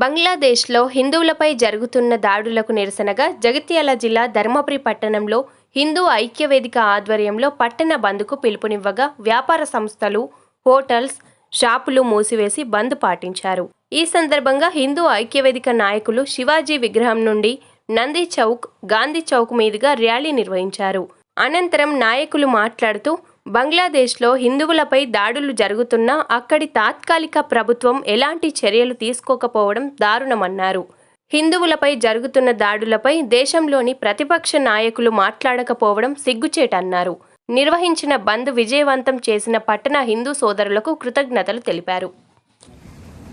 బంగ్లాదేశ్లో హిందువులపై జరుగుతున్న దాడులకు నిరసనగా జగిత్యాల జిల్లా ధర్మపురి పట్టణంలో హిందూ ఐక్యవేదిక ఆధ్వర్యంలో పట్టణ బంద్కు పిలుపునివ్వగా వ్యాపార సంస్థలు, హోటల్స్, షాపులు మూసివేసి బంద్ పాటించారు. ఈ సందర్భంగా హిందూ ఐక్యవేదిక నాయకులు శివాజీ విగ్రహం నుండి నంది చౌక్, గాంధీ చౌక్ మీదుగా ర్యాలీ నిర్వహించారు. అనంతరం నాయకులు మాట్లాడుతూ బంగ్లాదేశ్లో హిందువులపై దాడులు జరుగుతున్నా అక్కడి తాత్కాలిక ప్రభుత్వం ఎలాంటి చర్యలు తీసుకోకపోవడం దారుణమన్నారు. హిందువులపై జరుగుతున్న దాడులపై దేశంలోని ప్రతిపక్ష నాయకులు మాట్లాడకపోవడం సిగ్గుచేటన్నారు. నిర్వహించిన బంద్ విజయవంతం చేసిన పట్టణ హిందూ సోదరులకు కృతజ్ఞతలు తెలిపారు.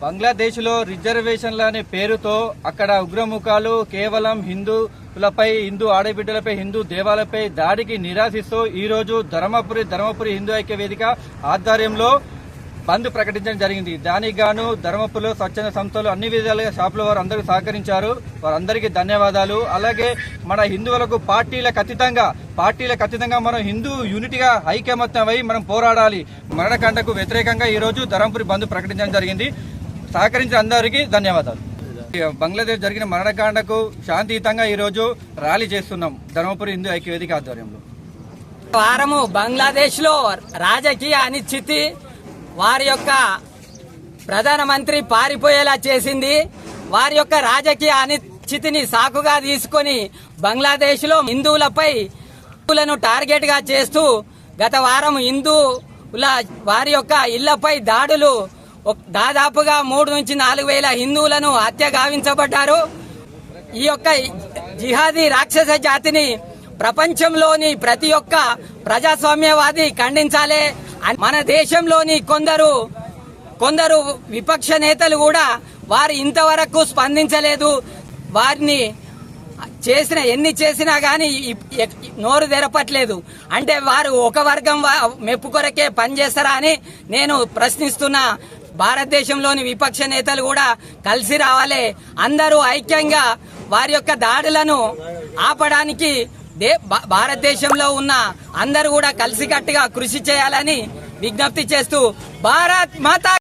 బంగ్లాదేశ్లో రిజర్వేషన్ల అనే పేరుతో అక్కడ ఉగ్రముఖాలు కేవలం హిందువులపై, హిందూ ఆడబిడ్డలపై, హిందూ దేవాలయపై దాడికి నిరాశిస్తూ ఈరోజు ధర్మపురి హిందూ ఐక్య వేదిక ఆధ్వర్యంలో బంద్ ప్రకటించడం జరిగింది. దానికి గాను ధర్మపురిలో స్వచ్ఛంద సంస్థలు అన్ని విధాలుగా షాపుల వారు అందరూ సహకరించారు. వారందరికీ ధన్యవాదాలు. అలాగే మన హిందువులకు పార్టీలకు అతీతంగా మనం హిందూ యూనిటీగా ఐకమత్యమై మనం పోరాడాలి. మరణకాండకు వ్యతిరేకంగా ఈరోజు ధర్మపురి బంద్ ప్రకటించడం జరిగింది. సహకరించిన అందరికీ ధన్యవాదాలు. బంగ్లాదేశ్ జరిగిన మరణకాండకు శాంతియుతంగా ఈరోజు ర్యాలీ చేస్తున్నాం ధర్మపురి హిందూ ఐక్యవేదిక ఆధ్వర్యంలో. వారము బంగ్లాదేశ్ లో రాజకీయ అనిశ్చితి వారి యొక్క ప్రధానమంత్రి పారిపోయేలా చేసింది. వారి యొక్క రాజకీయ అనిశ్చితిని సాకుగా తీసుకొని బంగ్లాదేశ్ లో హిందువులను టార్గెట్ గా చేస్తూ గత వారం హిందువుల వారి యొక్క ఇళ్లపై దాడులు దాదాపుగా 3 నుంచి 4 వేల హిందువులను హత్య గావించబడ్డారు. ఈ యొక్క జిహాదీ రాక్షస జాతిని ప్రపంచంలోని ప్రతి ఒక్క ప్రజాస్వామ్యవాది ఖండించాలి. మన దేశంలోని కొందరు విపక్ష నేతలు కూడా వారు ఇంతవరకు స్పందించలేదు. వారిని ఎన్ని చేసినా గానీ నోరు తెరపట్లేదు. అంటే వారు ఒక వర్గం మెప్పు కొరకే పనిచేస్తారా అని నేను ప్రశ్నిస్తున్నా. భారతదేశంలోని విపక్ష నేతలు కూడా కలిసి రావాలి. అందరూ ఐక్యంగా వారి యొక్క దాడులను ఆపడానికి భారతదేశంలో ఉన్న అందరూ కూడా కలిసికట్టుగా కృషి చేయాలని విజ్ఞప్తి చేస్తూ భారత్ మాతా